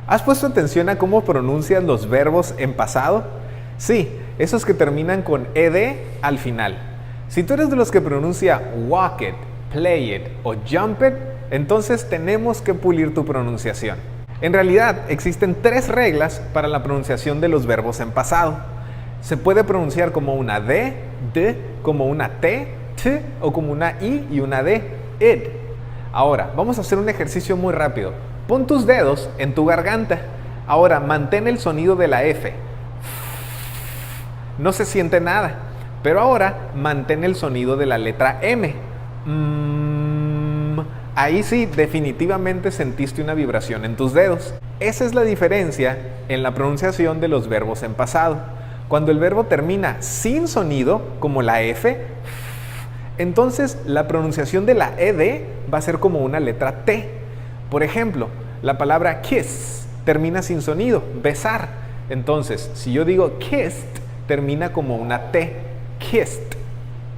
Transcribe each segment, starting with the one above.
¿Has puesto atención a cómo pronuncias los verbos en pasado? Sí, esos que terminan con ed al final. Si tú eres de los que pronuncia walk it, play it o jump it, entonces tenemos que pulir tu pronunciación. En realidad, existen 3 reglas para la pronunciación de los verbos en pasado. Se puede pronunciar como una D, como una T, o como una I y una D, id. Ahora, vamos a hacer un ejercicio muy rápido. Pon tus dedos en tu garganta. Ahora, mantén el sonido de la F. No se siente nada. Pero ahora, mantén el sonido de la letra M. Ahí sí, definitivamente sentiste una vibración en tus dedos. Esa es la diferencia en la pronunciación de los verbos en pasado. Cuando el verbo termina sin sonido, como la F, entonces la pronunciación de la ed va a ser como una letra T. Por ejemplo, la palabra kiss termina sin sonido, besar. Entonces, si yo digo kissed, termina como una T. Kissed,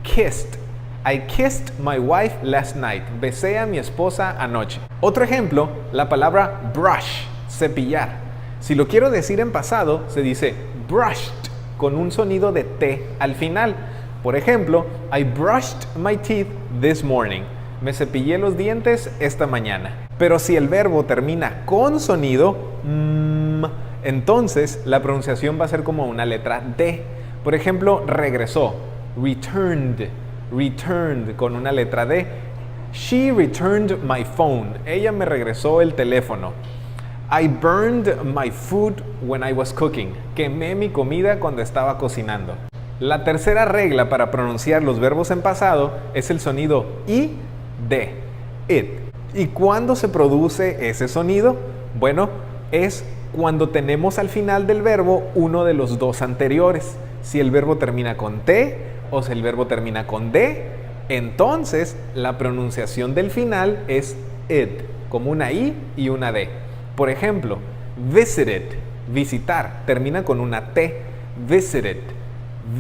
kissed. I kissed my wife last night. Besé a mi esposa anoche. Otro ejemplo, la palabra brush, cepillar. Si lo quiero decir en pasado, se dice brushed, con un sonido de T al final. Por ejemplo, I brushed my teeth this morning. Me cepillé los dientes esta mañana. Pero si el verbo termina con sonido, entonces la pronunciación va a ser como una letra D. Por ejemplo, regresó, returned, returned con una letra D. She returned my phone. Ella me regresó el teléfono. I burned my food when I was cooking. Quemé mi comida cuando estaba cocinando. La tercera regla para pronunciar los verbos en pasado es el sonido I, D, it. ¿Y cuándo se produce ese sonido? Bueno, es cuando tenemos al final del verbo uno de los dos anteriores. Si el verbo termina con T o si el verbo termina con D, entonces la pronunciación del final es it, como una I y una D. Por ejemplo, visited, visitar, termina con una T. Visited,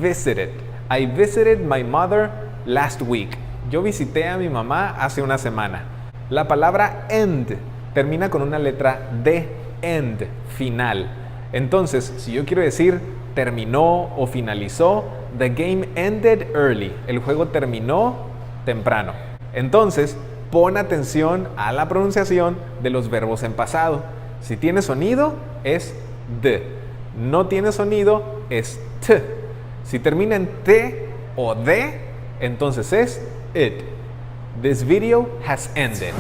visited. I visited my mother last week. Yo visité a mi mamá hace una semana. La palabra end termina con una letra D, end, final. Entonces, si yo quiero decir terminó o finalizó, the game ended early. El juego terminó temprano. Entonces, pon atención a la pronunciación de los verbos en pasado. Si tiene sonido, es D. No tiene sonido, es T. Si termina en T o D, entonces es it. This video has ended.